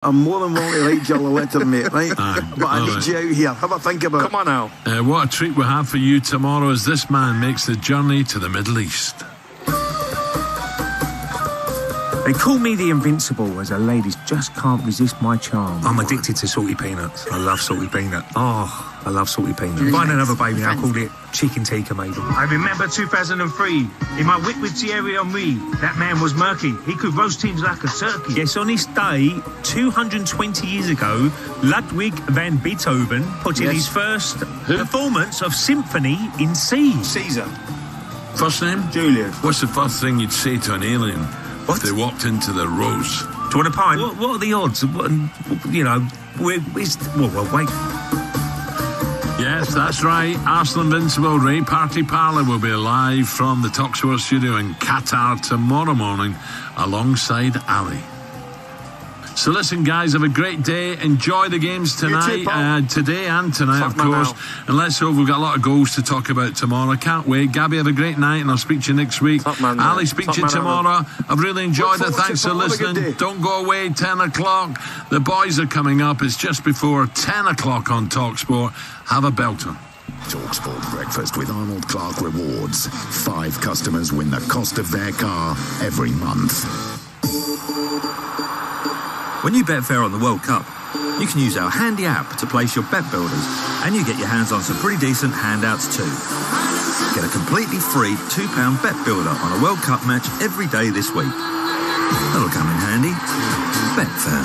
I'm more than willing to write you a letter, mate, right? But I need you out here. Have a think about it. Come on now. What a treat we have for you tomorrow as this man makes the journey to the Middle East. They call me the Invincible, as the ladies just can't resist my charm. I'm addicted to salty peanuts. I love salty peanut. Oh, I love salty peanut. Find another baby, I'll call it chicken tikka maybe. I remember 2003. In my wit with Thierry Henry, that man was murky. He could roast teams like a turkey. Yes, on this day, 220 years ago, Ludwig van Beethoven put in his first performance of Symphony in C. Caesar. First name? Julius. What's the first thing you'd say to an alien if they walked into the Rose? Do you want a pint? What are the odds? Wait. Yes, that's right. Arsenal Invincible Ray Party Parlour will be live from the Talksport studio in Qatar tomorrow morning alongside Ali. So listen, guys, have a great day. Enjoy the games tonight, today and tonight, of course. And let's hope we've got a lot of goals to talk about tomorrow. Can't wait. Gabby, have a great night, and I'll speak to you next week. Ali, speak to you tomorrow. I've really enjoyed it. Thanks for listening. Don't go away, 10 o'clock. The boys are coming up. It's just before 10 o'clock on TalkSport. Have a belter. TalkSport Breakfast with Arnold Clark Rewards. 5 customers win the cost of their car every month. When you bet fair on the World Cup, you can use our handy app to place your bet builders, and you get your hands on some pretty decent handouts too. Get a completely free £2 bet builder on a World Cup match every day this week. That'll come in handy. Bet fair.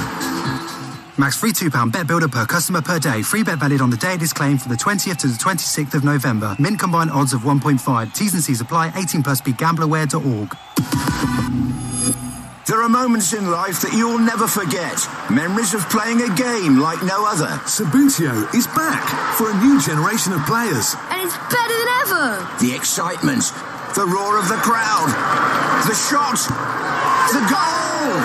Max free £2 bet builder per customer per day. Free bet valid on the day it is claimed from the 20th to the 26th of November. Min combined odds of 1.5. T's and C's apply. 18 plus. BeGamblerAware.org. There are moments in life that you'll never forget. Memories of playing a game like no other. Sabutio is back for a new generation of players. And it's better than ever. The excitement, the roar of the crowd, the shot, the goal.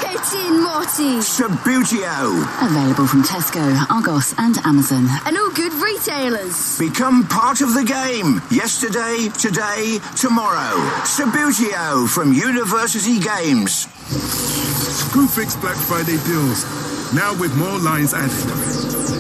Get in, Morty. Sabutio. Available from Tesco, Argos and Amazon. And all good retailers. Become part of the game. Yesterday, today, tomorrow. Sabutio from University Games. Screwfix Black Friday deals. Now with more lines added.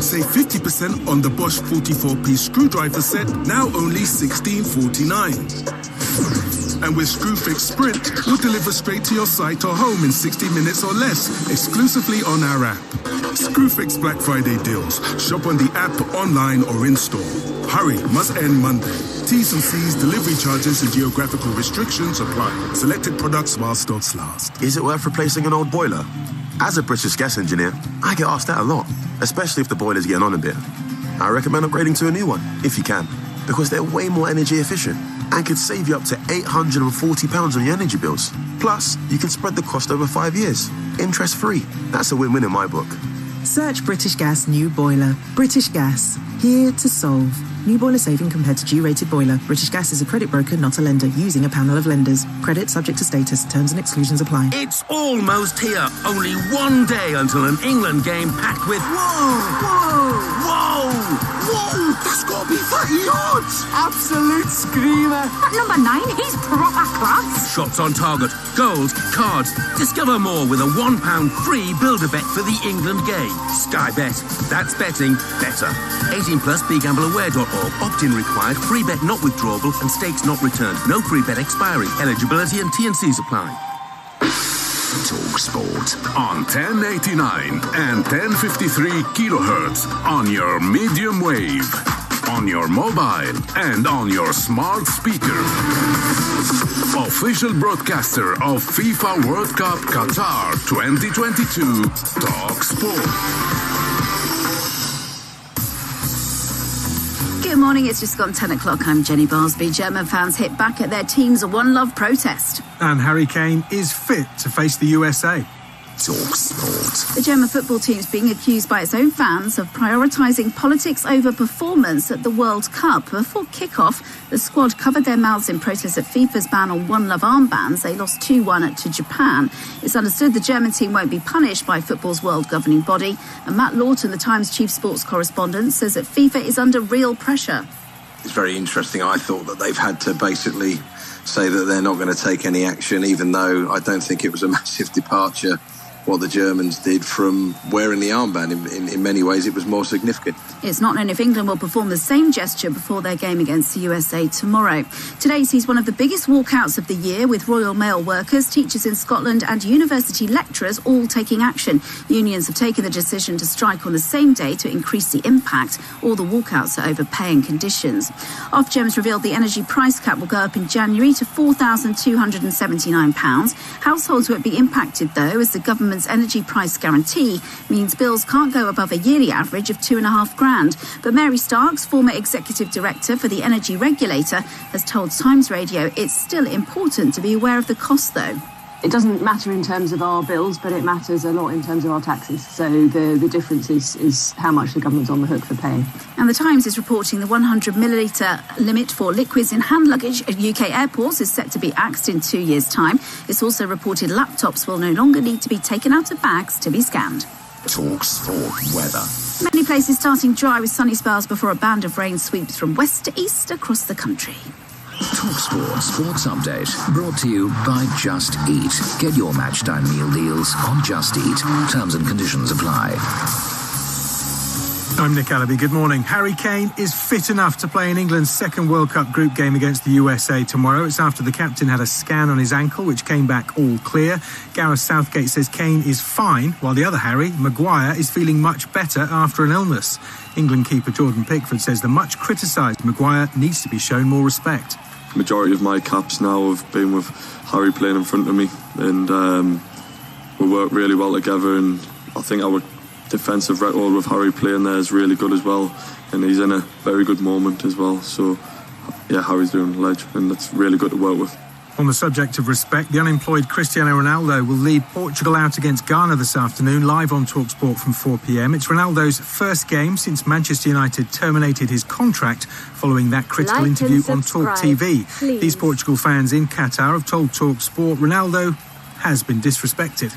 Save 50% on the Bosch 44-piece screwdriver set, now only $16.49. And with Screwfix Sprint, we'll deliver straight to your site or home in 60 minutes or less, exclusively on our app. Screwfix Black Friday deals. Shop on the app, online or in-store. Hurry, must end Monday. T's and C's, delivery charges and geographical restrictions apply. Selected products while stocks last. Is it worth replacing an old boiler? As a British gas engineer, I get asked that a lot, especially if the boiler's getting on a bit. I recommend upgrading to a new one, if you can, because they're way more energy efficient and could save you up to £840 on your energy bills. Plus, you can spread the cost over 5 years, interest-free. That's a win-win in my book. Search British Gas New Boiler. British Gas, here to solve. New boiler saving compared to G-rated boiler. British Gas is a credit broker, not a lender, using a panel of lenders. Credit subject to status. Terms and exclusions apply. It's almost here. Only one day until an England game packed with... Whoa! That's got to be 30 yards! Absolute screamer. At number 9, he's proper class. Shots on target, goals, cards. Discover more with a £1 free build-a-bet for the England game. Sky Bet. That's betting better. 18 plus. BeGamblerAware.org. Opt-in required. Free bet not withdrawable and stakes not returned. No free bet expiry. Eligibility and T&Cs apply. TalkSport on 1089 and 1053 kilohertz on your medium wave, on your mobile and on your smart speaker. Official broadcaster of FIFA World Cup Qatar 2022, TalkSport. Good morning, it's just gone 10 o'clock. I'm Jenny Barsby. German fans hit back at their team's One Love protest. And Harry Kane is fit to face the USA. TalkSport. The German football team is being accused by its own fans of prioritising politics over performance at the World Cup. Before kick-off, the squad covered their mouths in protest at FIFA's ban on One Love armbands. They lost 2-1 to Japan. It's understood the German team won't be punished by football's world governing body. And Matt Lawton, the Times chief sports correspondent, says that FIFA is under real pressure. It's very interesting. I thought that they've had to basically say that they're not going to take any action, even though I don't think it was a massive departure what the Germans did from wearing the armband. In many ways, it was more significant. It's not known if England will perform the same gesture before their game against the USA tomorrow. Today sees one of the biggest walkouts of the year, with Royal Mail workers, teachers in Scotland and university lecturers all taking action. Unions have taken the decision to strike on the same day to increase the impact. All the walkouts are over paying conditions. Ofgem's revealed the energy price cap will go up in January to £4,279. Households won't be impacted, though, as the government's energy price guarantee means bills can't go above a yearly average of £2,500. But Mary Starks, former executive director for the energy regulator, has told Times Radio it's still important to be aware of the cost, though. It doesn't matter in terms of our bills, but it matters a lot in terms of our taxes. So the difference is how much the government's on the hook for paying. And the Times is reporting the 100 millilitre limit for liquids in hand luggage at UK airports is set to be axed in 2 years' time. It's also reported laptops will no longer need to be taken out of bags to be scanned. Talk Sport weather. Many places starting dry with sunny spells before a band of rain sweeps from west to east across the country. TalkSport Sports Update, brought to you by Just Eat. Get your matchday meal deals on Just Eat. Terms and conditions apply. I'm Nick Allaby. Good morning. Harry Kane is fit enough to play in England's second World Cup group game against the USA tomorrow. It's after the captain had a scan on his ankle, which came back all clear. Gareth Southgate says Kane is fine, while the other Harry, Maguire, is feeling much better after an illness. England keeper Jordan Pickford says the much criticised Maguire needs to be shown more respect. Majority of my caps now have been with Harry playing in front of me, and we work really well together, and I think our defensive record with Harry playing there is really good as well, and he's in a very good moment as well. So yeah, Harry's doing a ledge, and it's really good to work with. On the subject of respect, the unemployed Cristiano Ronaldo will lead Portugal out against Ghana this afternoon, live on TalkSport from 4 p.m. It's Ronaldo's first game since Manchester United terminated his contract following that critical interview on Talk TV. Please. These Portugal fans in Qatar have told TalkSport Ronaldo has been disrespected.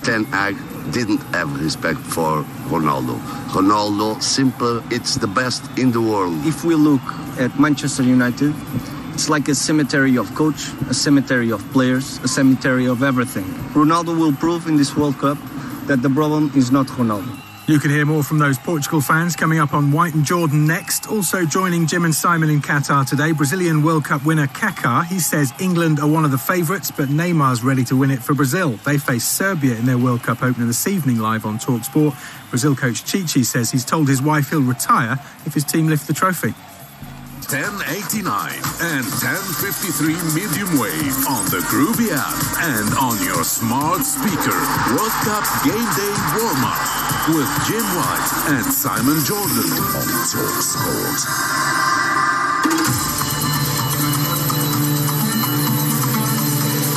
Ten Hag didn't have respect for Ronaldo. Ronaldo, simple, it's the best in the world. If we look at Manchester United, it's like a cemetery of coach, a cemetery of players, a cemetery of everything. Ronaldo will prove in this World Cup that the problem is not Ronaldo. You can hear more from those Portugal fans coming up on White and Jordan next. Also joining Jim and Simon in Qatar today, Brazilian World Cup winner Kaká. He says England are one of the favourites, but Neymar's ready to win it for Brazil. They face Serbia in their World Cup opener this evening, live on TalkSport. Brazil coach Chichi says he's told his wife he'll retire if his team lift the trophy. 1089 and 1053 medium wave on the Groovy app and on your smart speaker. World Cup Game Day warm-up with Jim White and Simon Jordan on Talk Sport.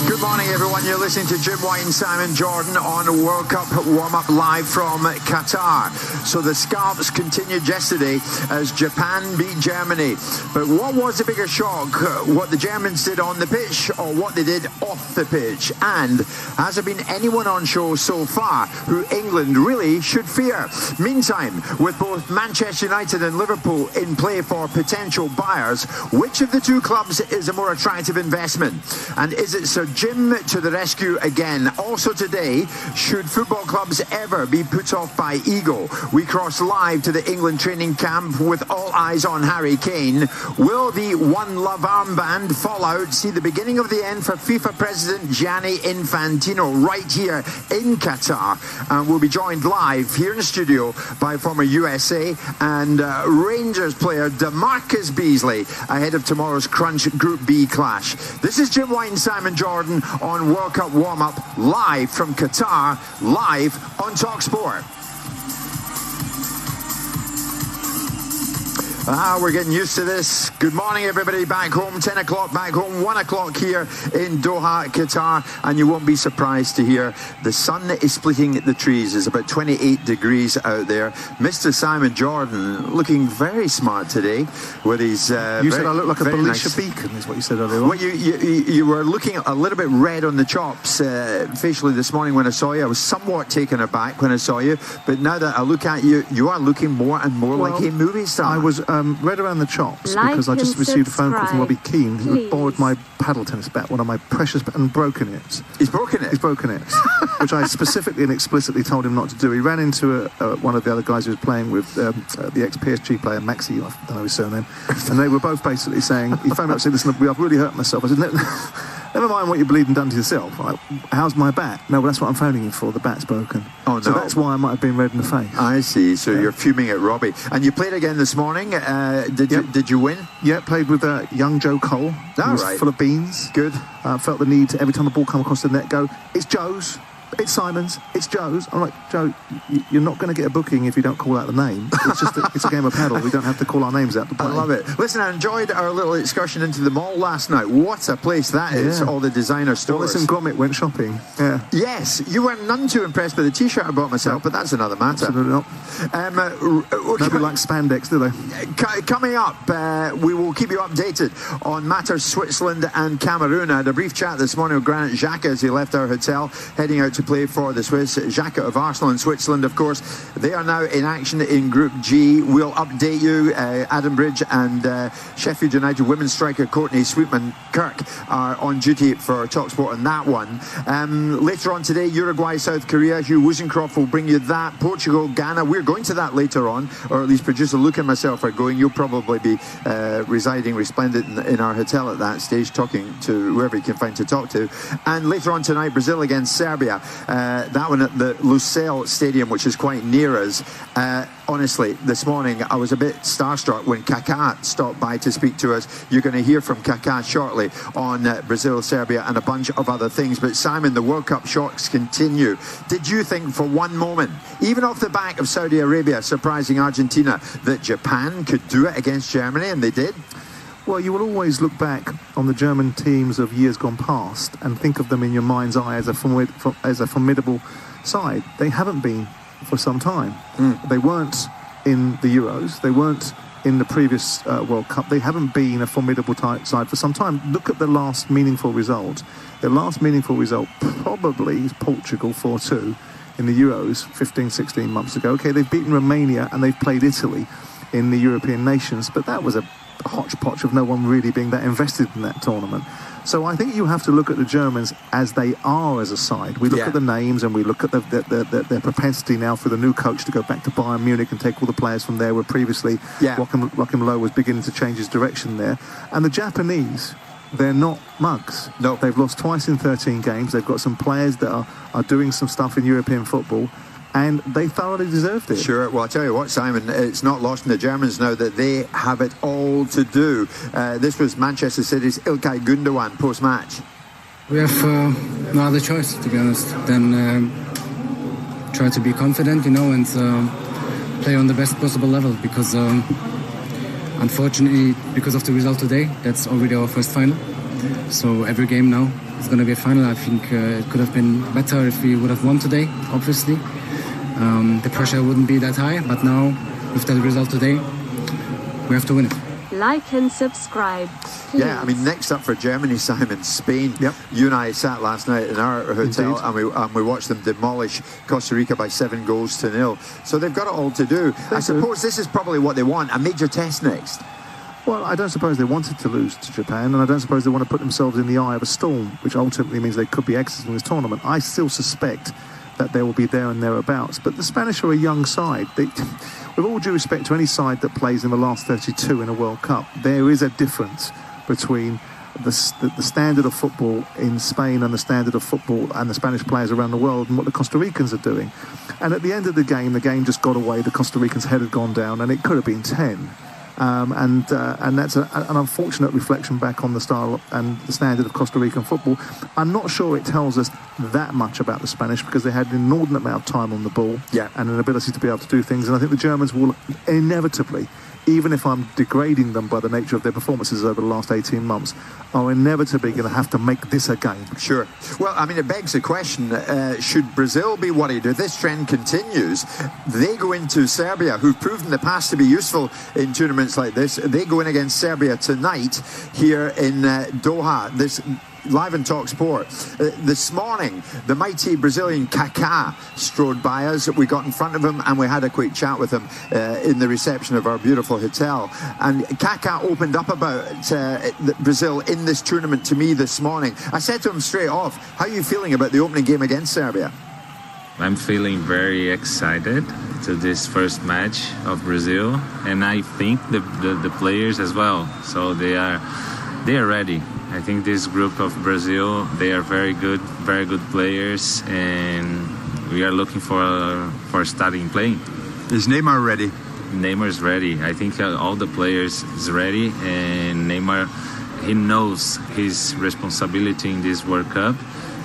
Good morning, everyone. You're listening to Jim White and Simon Jordan on a World Cup warm-up live from Qatar. So the Scarps continued yesterday as Japan beat Germany. But what was the bigger shock? What the Germans did on the pitch or what they did off the pitch? And has there been anyone on show so far who England really should fear? Meantime, with both Manchester United and Liverpool in play for potential buyers, which of the two clubs is a more attractive investment? And is it Sir Jim to the rescue again? Also today, should football clubs ever be put off by ego? We cross live to the England training camp with all eyes on Harry Kane. Will the One Love armband fallout see the beginning of the end for FIFA President Gianni Infantino right here in Qatar? And we'll be joined live here in the studio by former USA and Rangers player DeMarcus Beasley ahead of tomorrow's Crunch Group B clash. This is Jim White and Simon Jordan on World Cup warm-up live from Qatar, live on TalkSport. We're getting used to this. Good morning, everybody back home. 10 o'clock back home, 1 o'clock here in Doha, Qatar. And you won't be surprised to hear the sun is splitting the trees. It's about 28 degrees out there. Mr. Simon Jordan looking very smart today with his... you said I look like a Belisha beacon, is what you said earlier on. Well, you were looking a little bit red on the chops facially this morning when I saw you. I was somewhat taken aback when I saw you. But now that I look at you, you are looking more and more like a movie star. I was... red around the chops Like because I just and received a phone call from Robbie subscribe, Keane, who please. borrowed my paddle tennis bat, one of my precious, and broken it. He's broken it? He's broken it, which I specifically and explicitly told him not to do. He ran into one of the other guys who was playing with the ex-PSG player, Maxi, I don't know his surname, and they were both basically saying, he phoned me up and said, listen, I've really hurt myself. I said, never mind what you've bleeding done to yourself. Like, how's my bat? No, well, that's what I'm phoning you for. The bat's broken. Oh, no. So that's why I might have been red in the face. I see. So you're fuming at Robbie. And you played again this morning. Did you win? Yeah, played with young Joe Cole. He was full of beans. Good. Felt the need to, every time the ball come across the net, go, it's Joe's. It's Simon's, it's Joe's. I'm like, Joe, you're not going to get a booking if you don't call out the name. It's just it's a game of paddle. We don't have to call our names out to play. I love it. Listen, I enjoyed our little excursion into the mall last night. What a place that is. All the designer stores. Wallace and Gromit went shopping. Yeah. Yes, you were none too impressed with the T-shirt I bought myself, but that's another matter. Absolutely not. Nobody likes spandex, do they? Coming up, we will keep you updated on matters Switzerland and Cameroon. I had a brief chat this morning with Granit Xhaka as he left our hotel, heading out to play for the Swiss. Xhaka of Arsenal and Switzerland, of course, they are now in action in Group G. We'll update you. Adam Bridge and Sheffield United women's striker Courtney Sweetman-Kirk are on duty for TalkSport on that one. Later on today, Uruguay, South Korea. Hugh Woozencroft will bring you that. Portugal, Ghana. We're going to that later on, or at least producer Luke and myself are going. You'll probably be residing resplendent in our hotel at that stage, talking to whoever you can find to talk to. And later on tonight, Brazil against Serbia. That one at the Lusail Stadium, which is quite near us. Honestly, this morning I was a bit starstruck when Kaká stopped by to speak to us. You're going to hear from Kaká shortly on Brazil, Serbia and a bunch of other things. But Simon, the World Cup shocks continue. Did you think for one moment, even off the back of Saudi Arabia surprising Argentina, that Japan could do it against Germany? And they did? Well, you will always look back on the German teams of years gone past and think of them in your mind's eye as a formidable side. They haven't been for some time. They weren't in the Euros. They weren't in the previous World Cup. They haven't been a formidable side for some time. Look at the last meaningful result. The last meaningful result probably is Portugal 4-2 in the Euros 15, 16 months ago. Okay, they've beaten Romania and they've played Italy in the European nations, but that was a hodgepodge of no one really being that invested in that tournament. So I think you have to look at the Germans as they are as a side. We look at the names and we look at their propensity now for the new coach to go back to Bayern Munich and take all the players from there, where previously Joachim Low was beginning to change his direction there. And the Japanese, they're not mugs. No. They've lost twice in 13 games. They've got some players that are doing some stuff in European football, and they thoroughly deserved it. Sure. Well, I'll tell you what, Simon, it's not lost on the Germans now that they have it all to do. This was Manchester City's Ilkay Gundogan post-match. We have no other choice, to be honest, than try to be confident, and play on the best possible level, because unfortunately, because of the result today, that's already our first final. So every game now is going to be a final. I think it could have been better if we would have won today, obviously. The pressure wouldn't be that high, but now, with that result today, we have to win it. Like and subscribe, please. Yeah, I mean, next up for Germany, Simon, Spain. Yep. You and I sat last night in our hotel and we watched them demolish Costa Rica by 7-0. So they've got it all to do. I suppose this is probably what they want, a major test next. Well, I don't suppose they wanted to lose to Japan, and I don't suppose they want to put themselves in the eye of a storm, which ultimately means they could be exiting this tournament. I still suspect that they will be there and thereabouts. But the Spanish are a young side. With all due respect to any side that plays in the last 32 in a World Cup, there is a difference between the standard of football in Spain and the standard of football and the Spanish players around the world and what the Costa Ricans are doing. And at the end of the game just got away. The Costa Ricans' head had gone down, and it could have been 10. And that's an unfortunate reflection back on the style and the standard of Costa Rican football. I'm not sure it tells us that much about the Spanish, because they had an inordinate amount of time on the ball and an ability to be able to do things. And I think the Germans will inevitably, even if I'm degrading them by the nature of their performances over the last 18 months, are inevitably going to have to make this a game. Sure. Well, I mean, it begs the question, should Brazil be worried if this trend continues? They go into Serbia, who've proved in the past to be useful in tournaments moments like this. They go in against Serbia tonight here in Doha. This live on Talk Sport. This morning, the mighty Brazilian Kaká strode by us. We got in front of him and we had a quick chat with him in the reception of our beautiful hotel. And Kaká opened up about Brazil in this tournament to me this morning. I said to him straight off, how are you feeling about the opening game against Serbia? I'm feeling very excited to this first match of Brazil, and I think the players as well. So they are ready. I think this group of Brazil, they are very good players, and we are looking for starting playing. Is Neymar ready? Neymar is ready. I think all the players is ready, and Neymar, he knows his responsibility in this World Cup,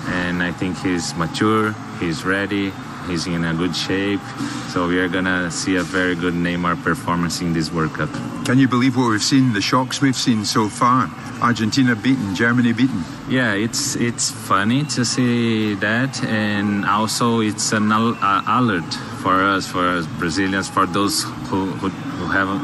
and I think he's mature, he's ready, he's in a good shape. So we are gonna see a very good Neymar performance in this World Cup. Can you believe what we've seen, the shocks we've seen so far? Argentina beaten, Germany beaten. Yeah, it's funny to see that, and also it's an alert for us Brazilians, for those who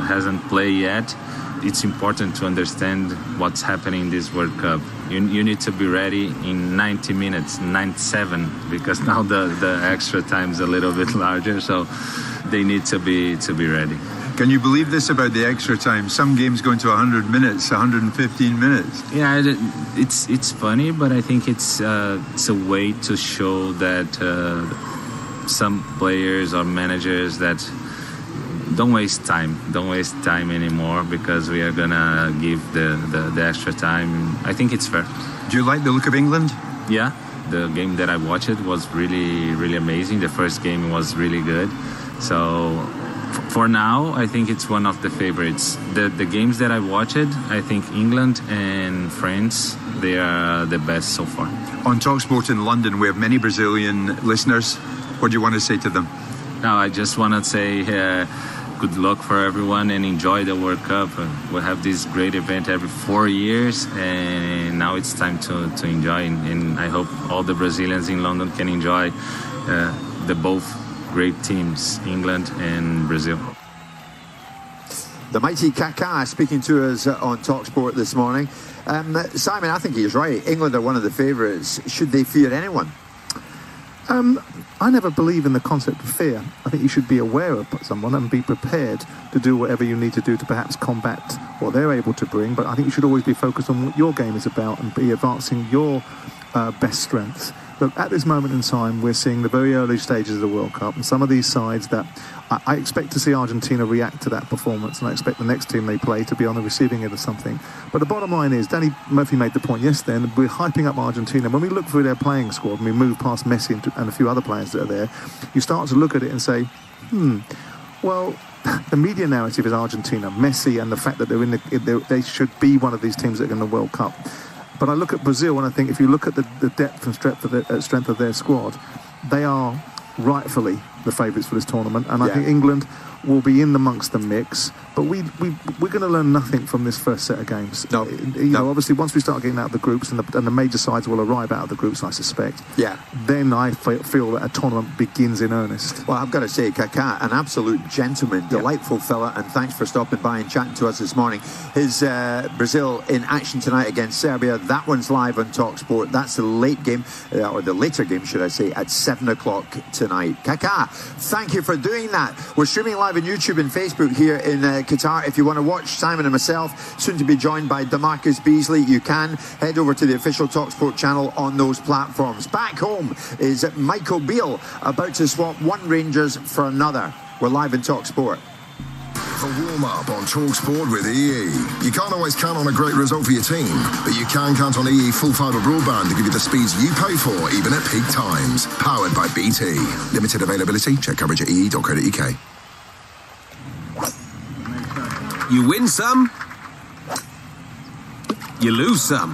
hasn't played yet. It's important to understand what's happening in this World Cup. You need to be ready in 90 minutes, 97, because now the extra time is a little bit larger, so they need to be ready. Can you believe this about the extra time? Some games going to 100 minutes, 115 minutes. Yeah, it's funny, but I think it's a way to show that some players or managers that don't waste time anymore, because we are gonna give the extra time. I think it's fair. Do you like the look of England? Yeah, the game that I watched was really amazing. The first game was really good. So for now, I think it's one of the favorites. The games that I watched, I think England and France, they are the best so far. On TalkSport in London, we have many Brazilian listeners. What do you want to say to them? No, I just want to say good luck for everyone and enjoy the World Cup. We'll have this great event every 4 years, and now it's time to enjoy. And I hope all the Brazilians in London can enjoy the both great teams, England and Brazil. The mighty Kaká speaking to us on TalkSport this morning. Simon, I think he's right. England are one of the favourites. Should they fear anyone? I never believe in the concept of fear. I think you should be aware of someone and be prepared to do whatever you need to do to perhaps combat what they're able to bring. But I think you should always be focused on what your game is about and be advancing your best strengths. But at this moment in time, we're seeing the very early stages of the World Cup, and some of these sides that I expect to see Argentina react to that performance, and I expect the next team they play to be on the receiving end of something. But the bottom line is, Danny Murphy made the point yesterday, and we're hyping up Argentina. When we look through their playing squad and we move past Messi and a few other players that are there, you start to look at it and say, well, the media narrative is Argentina, Messi, and the fact that they should be one of these teams that are in the World Cup. But I look at Brazil and I think if you look at the depth and strength of their squad, they are rightfully the favourites for this tournament. And I think England will be in amongst the mix. But we're going to learn nothing from this first set of games. No. Obviously, once we start getting out of the groups and the major sides will arrive out of the groups, I suspect. Yeah. Then I feel that a tournament begins in earnest. Well, I've got to say, Kaká, an absolute gentleman, delightful fella, and thanks for stopping by and chatting to us this morning. His Brazil in action tonight against Serbia. That one's live on TalkSport. That's the late game, or the later game, should I say, at 7 o'clock tonight. Kaká, thank you for doing that. We're streaming live on YouTube and Facebook here in Qatar. If you want to watch Simon and myself, soon to be joined by DeMarcus Beasley, you can head over to the official TalkSport channel on those platforms. Back home is Michael Beale about to swap one Rangers for another. We're live in TalkSport. The warm-up on TalkSport with EE. You can't always count on a great result for your team, but you can count on EE full fibre broadband to give you the speeds you pay for, even at peak times. Powered by BT. Limited availability. Check coverage at ee.co.uk. You win some, you lose some.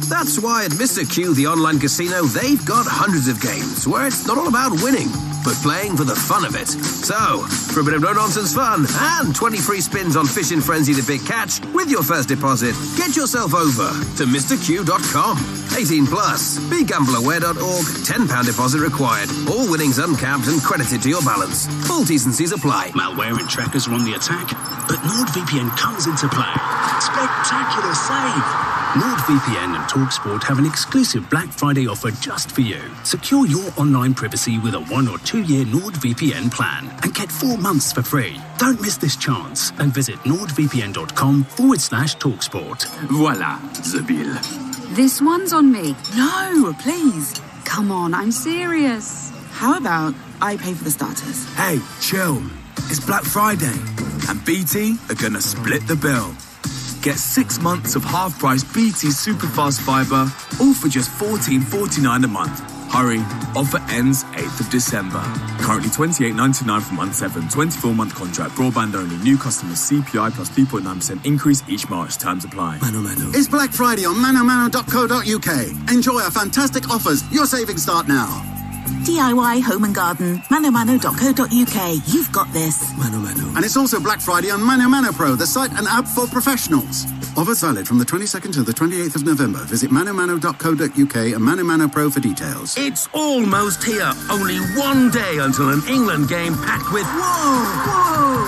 That's why at Mr. Q, the online casino, they've got hundreds of games where it's not all about winning, but but playing for the fun of it. So, for a bit of no-nonsense fun and 20 free spins on Fishing Frenzy the Big Catch with your first deposit, get yourself over to MrQ.com. 18 plus. BeGambleAware.org. £10 deposit required. All winnings uncapped and credited to your balance. Full T's and C's apply. Malware and trackers are on the attack, but NordVPN comes into play. Spectacular save! NordVPN and TalkSport have an exclusive Black Friday offer just for you. Secure your online privacy with a 1 or 2 year NordVPN plan and get 4 months for free. Don't miss this chance and visit nordvpn.com/TalkSport. Voila, the bill. This one's on me. No, please. Come on, I'm serious. How about I pay for the starters? Hey, chill. It's Black Friday, and BT are gonna split the bill. Get 6 months of half-price BT Superfast Fibre, all for just $14.49 a month. Hurry, offer ends 8th of December. Currently $28.99 for month 7, 24-month contract, broadband only, new customers, CPI plus 3.9% increase each March, terms apply. Mano, mano. It's Black Friday on manomano.co.uk. Enjoy our fantastic offers. Your savings start now. DIY, home and garden, manomano.co.uk. You've got this. Mano, mano. And it's also Black Friday on Mano Mano Pro, the site and app for professionals. Offers valid from the 22nd to the 28th of November. Visit manomano.co.uk and Mano Mano Pro for details. It's almost here. Only 1 day until an England game packed with... Whoa!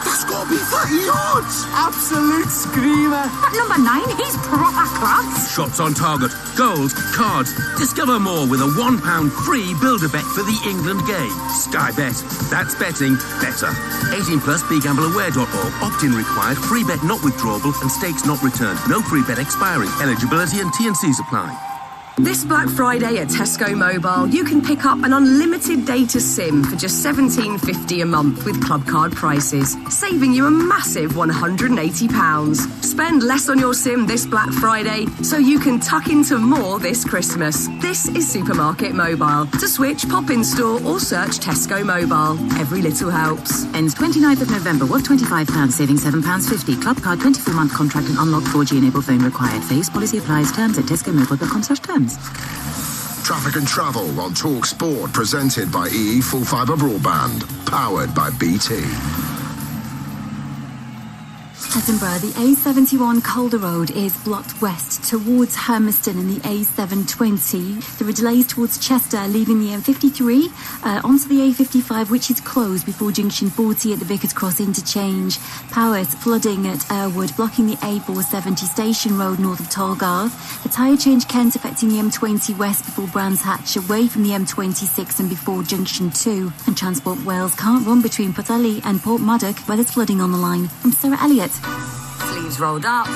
That's got to be 30 yards! Absolute screamer! That number 9, he's proper class. Shots on target, goals, cards. Discover more with a £1 free build-a-bet for the England game. Sky Bet. That's betting better. 18 plus bgambleaware.org. Opt-in required. Free bet not withdrawable and stakes not returned. No free bet expiring. Eligibility and T&Cs apply. This Black Friday at Tesco Mobile, you can pick up an unlimited data SIM for just $17.50 a month with club card prices, saving you a massive £180. Spend less on your SIM this Black Friday so you can tuck into more this Christmas. This is Supermarket Mobile. To switch, pop in store or search Tesco Mobile. Every little helps. Ends 29th of November, worth £25, saving £7.50. Club card, 24-month contract and unlocked 4G enabled phone required. Phase policy applies. Terms at tescomobile.com/terms. Traffic and travel on Talk Sport, presented by EE Full Fibre Broadband, powered by BT. Edinburgh, the A71 Calder Road is blocked west towards Hermiston and the A720. There are delays towards Chester, leaving the M53 onto the A55, which is closed before junction 40 at the Vickers Cross interchange. Powers flooding at Earwood, blocking the A470 Station Road north of Tolgarth. A tyre change Kent affecting the M20 west before Brands Hatch, away from the M26 and before junction 2. And Transport Wales can't run between Pwllheli and Portmadog, where there's flooding on the line. I'm Sarah Elliott. Sleeves rolled up,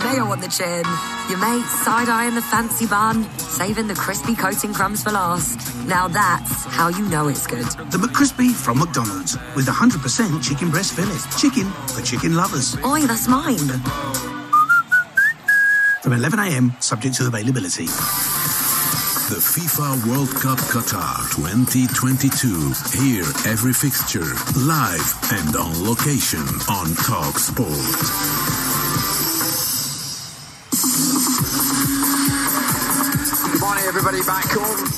mayo on the chin, your mate side-eyeing the fancy bun, saving the crispy coating crumbs for last. Now that's how you know it's good. The McCrispy from McDonald's, with 100% chicken breast fillet. Chicken for chicken lovers. Oi, that's mine. From 11 a.m, subject to availability. The FIFA World Cup Qatar 2022. Hear every fixture live and on location on Talk Sport. Good morning, everybody back home.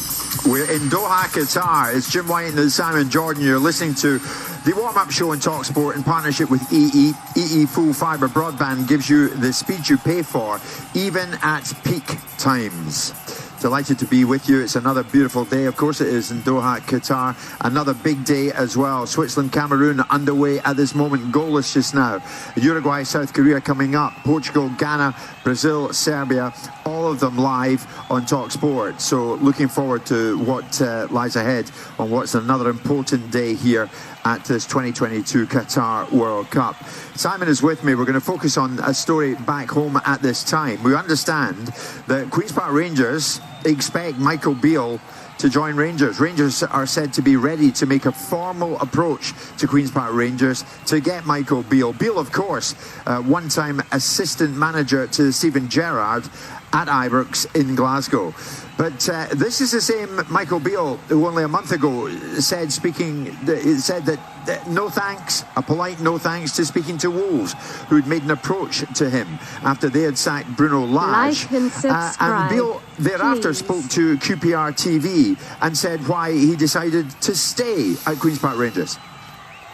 We're in Doha, Qatar. It's Jim White and Simon Jordan. You're listening to the warm-up show on Talk Sport in partnership with EE. EE Full Fibre Broadband gives you the speed you pay for, even at peak times. Delighted to be with you. It's another beautiful day. Of course it is in Doha, Qatar. Another big day as well. Switzerland, Cameroon underway at this moment. Goalless just now. Uruguay, South Korea coming up. Portugal, Ghana, Brazil, Serbia. All of them live on Talk Sport. So looking forward to what lies ahead on what's another important day here at this 2022 Qatar World Cup. Simon is with me. We're going to focus on a story back home at this time. We understand that Queen's Park Rangers expect Michael Beale to join Rangers. Rangers are said to be ready to make a formal approach to Queen's Park Rangers to get Michael Beale. Beale, of course, one-time assistant manager to Steven Gerrard at Ibrox in Glasgow. But this is the same Michael Beale who only a month ago said that no thanks, a polite no thanks to speaking to Wolves, who'd made an approach to him after they had sacked Bruno Lage. Like and subscribe, and Beale thereafter please. spoke to QPR TV and said why he decided to stay at Queen's Park Rangers.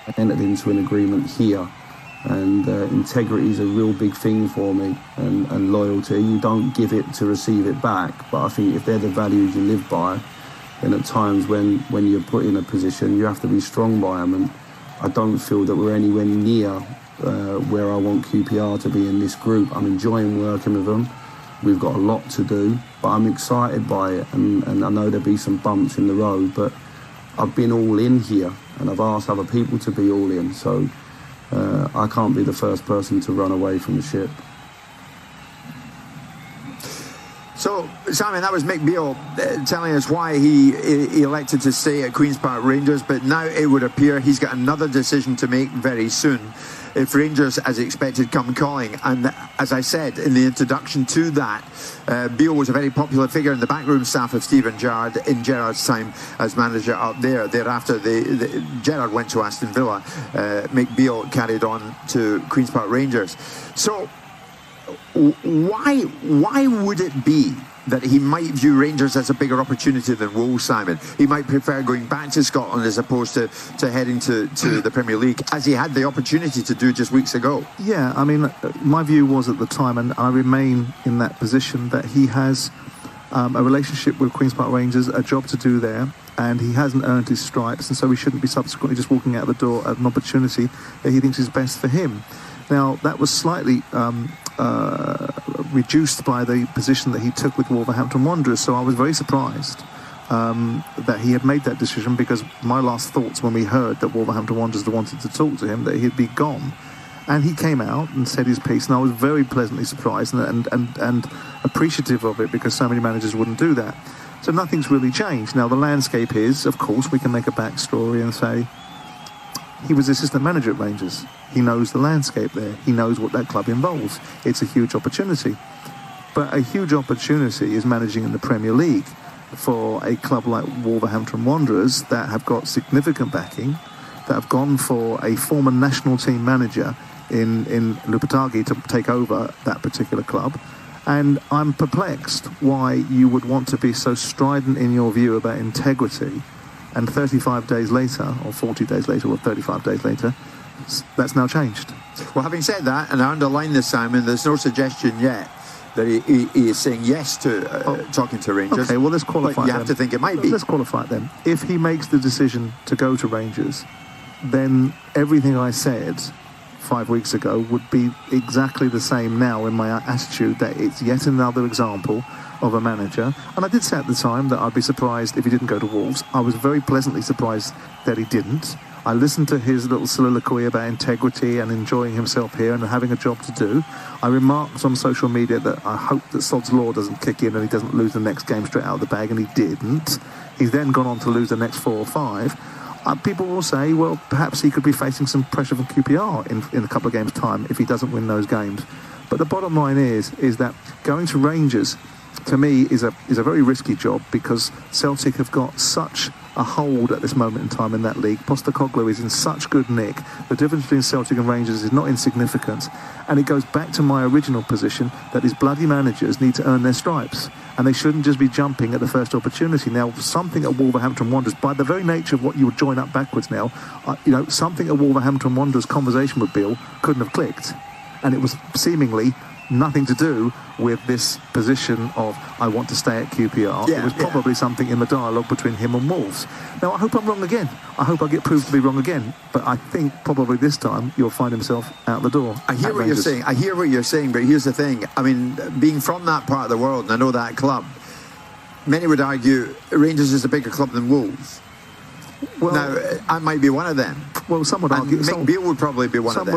I entered into an agreement here, and integrity is a real big thing for me, and loyalty. You don't give it to receive it back, but I think if they're the values you live by, then at times when you're put in a position, you have to be strong by them, and I don't feel that we're anywhere near where I want QPR to be in this group. I'm enjoying working with them. We've got a lot to do, but I'm excited by it, and I know there'll be some bumps in the road, but I've been all in here, and I've asked other people to be all in, so I can't be the first person to run away from the ship. So, Simon, that was Mick Beale telling us why he elected to stay at Queen's Park Rangers, but now it would appear he's got another decision to make very soon if Rangers, as expected, come calling. And as I said in the introduction to that, Beale was a very popular figure in the backroom staff of Steven Gerrard in Gerrard's time as manager up there. Thereafter, Gerrard went to Aston Villa. Mick Beale carried on to Queen's Park Rangers. So why would it be that he might view Rangers as a bigger opportunity than Wolves, Simon? He might prefer going back to Scotland as opposed to heading to the Premier League, as he had the opportunity to do just weeks ago. Yeah, I mean, my view was at the time, and I remain in that position, that he has a relationship with Queen's Park Rangers, a job to do there, and he hasn't earned his stripes, and so he shouldn't be subsequently just walking out the door at an opportunity that he thinks is best for him. Now, that was slightly reduced by the position that he took with Wolverhampton Wanderers, so I was very surprised that he had made that decision, because my last thoughts when we heard that Wolverhampton Wanderers wanted to talk to him, that he'd be gone. And he came out and said his piece, and I was very pleasantly surprised and appreciative of it, because so many managers wouldn't do that. So nothing's really changed. Now, the landscape is, of course, we can make a backstory and say he was assistant manager at Rangers. He knows the landscape there. He knows what that club involves. It's a huge opportunity. But a huge opportunity is managing in the Premier League for a club like Wolverhampton Wanderers that have got significant backing, that have gone for a former national team manager in Lopetegui to take over that particular club. And I'm perplexed why you would want to be so strident in your view about integrity, and 35 days later, or 40 days later, or 35 days later, that's now changed. Well, having said that, and I underline this, Simon, there's no suggestion yet that he is saying yes to talking to Rangers. Okay, well, let's qualify it. You have to think it might be. Let's qualify it then. If he makes the decision to go to Rangers, then everything I said 5 weeks ago would be exactly the same now in my attitude, that it's yet another example of a manager. And I did say at the time that I'd be surprised if he didn't go to Wolves. I was very pleasantly surprised that he didn't. I listened to his little soliloquy about integrity and enjoying himself here and having a job to do. I remarked on social media that I hope that Sod's Law doesn't kick in and he doesn't lose the next game straight out of the bag, and he didn't. He's then gone on to lose the next 4 or 5. People will say, well, perhaps he could be facing some pressure from QPR in a couple of games' time if he doesn't win those games. But the bottom line is that going to Rangers, to me, is a very risky job, because Celtic have got such a hold at this moment in time in that league. Postecoglou is in such good nick. The difference between Celtic and Rangers is not insignificant, and it goes back to my original position that these bloody managers need to earn their stripes, and they shouldn't just be jumping at the first opportunity. Now, something at Wolverhampton Wanderers, by the very nature of what you would join up backwards now, something at Wolverhampton Wanderers' conversation with Bill couldn't have clicked, and it was seemingly nothing to do with this position of I want to stay at QPR. It was probably something in the dialogue between him and Wolves. Now, I hope I'm wrong again. I hope I get proved to be wrong again. But I think probably this time you'll find himself out the door. I hear what you're saying. I hear what you're saying. But here's the thing. I mean, being from that part of the world, and I know that club, many would argue Rangers is a bigger club than Wolves. Well, now, I might be one of them. Well, some would argue... Mick Beale would probably be one of them. Some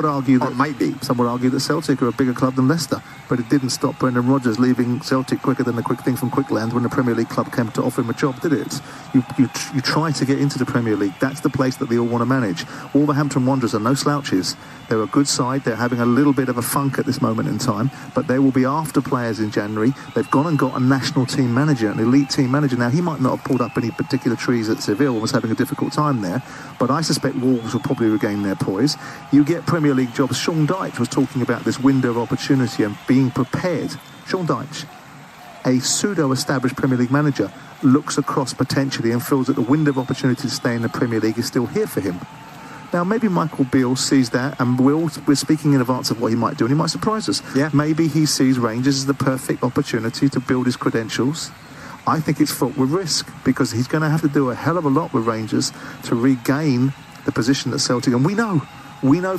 would argue that Celtic are a bigger club than Leicester, but it didn't stop Brendan Rodgers leaving Celtic quicker than the quick thing from Quickland when the Premier League club came to offer him a job, did it? You try to get into the Premier League. That's the place that they all want to manage. Wolverhampton Wanderers are no slouches. They're a good side. They're having a little bit of a funk at this moment in time, but they will be after players in January. They've gone and got a national team manager, an elite team manager. Now, he might not have pulled up any particular trees at Seville and was having a difficult time there, but I suspect Wolves will probably regain their poise. You get Premier League jobs. Sean Dyche was talking about this window of opportunity and being prepared. Sean Dyche, a pseudo-established Premier League manager, looks across potentially and feels that the window of opportunity to stay in the Premier League is still here for him. Now, maybe Michael Beale sees that, and we're speaking in advance of what he might do, and he might surprise us. Yeah. Maybe he sees Rangers as the perfect opportunity to build his credentials. I think it's fraught with risk, because he's going to have to do a hell of a lot with Rangers to regain the position at Celtic. And we know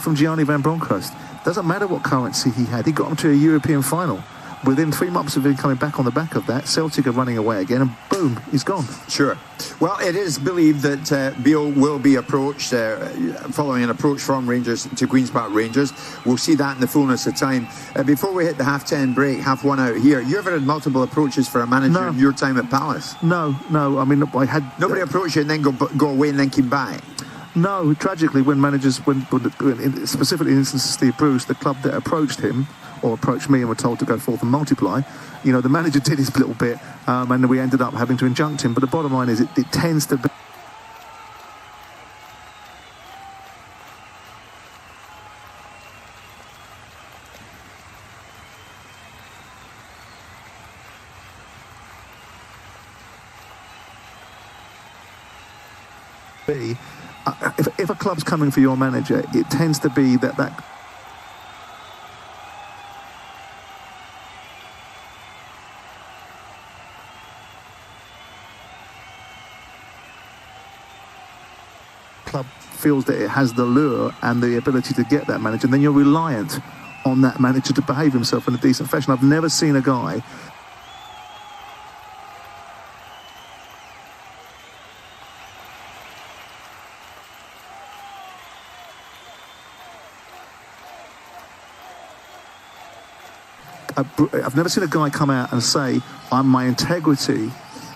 from Gianni Van Bronckhorst, doesn't matter what currency he had, he got him to a European final. Within 3 months of him coming back on the back of that, Celtic are running away again, and boom, he's gone. Sure. Well, it is believed that Beale will be approached, following an approach from Rangers to Queen's Park Rangers. We'll see that in the fullness of time. Before we hit the half-10 break, half-1 out here, you ever had multiple approaches for a manager in your time at Palace? No. I mean, I had... Nobody approached you and then go away and then came back? No, tragically, when managers, specifically in instances of Steve Bruce, the club that approached him or approached me and were told to go forth and multiply, the manager did his little bit, and we ended up having to injunct him. But the bottom line is it tends to be... If a club's coming for your manager, it tends to be that club feels that it has the lure and the ability to get that manager, and then you're reliant on that manager to behave himself in a decent fashion. I've never seen a guy come out and say, my integrity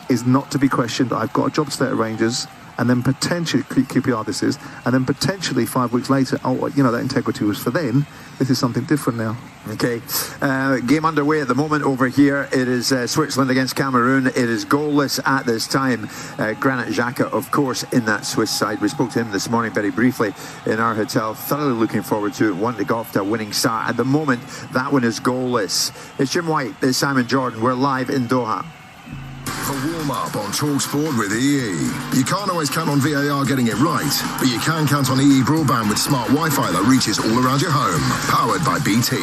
is not to be questioned. I've got a job to stay at Rangers, and then potentially, QPR this is, and then potentially 5 weeks later, that integrity was for then. This is something different now. Okay. Game underway at the moment over here. It is Switzerland against Cameroon. It is goalless at this time. Granit Xhaka, of course, in that Swiss side. We spoke to him this morning very briefly in our hotel. Thoroughly looking forward to it. Want to go off to a winning start. At the moment, that one is goalless. It's Jim White. It's Simon Jordan. We're live in Doha. The warm-up on TalkSport with EE. You can't always count on VAR getting it right, but you can count on EE broadband with smart Wi-Fi that reaches all around your home. Powered by BT.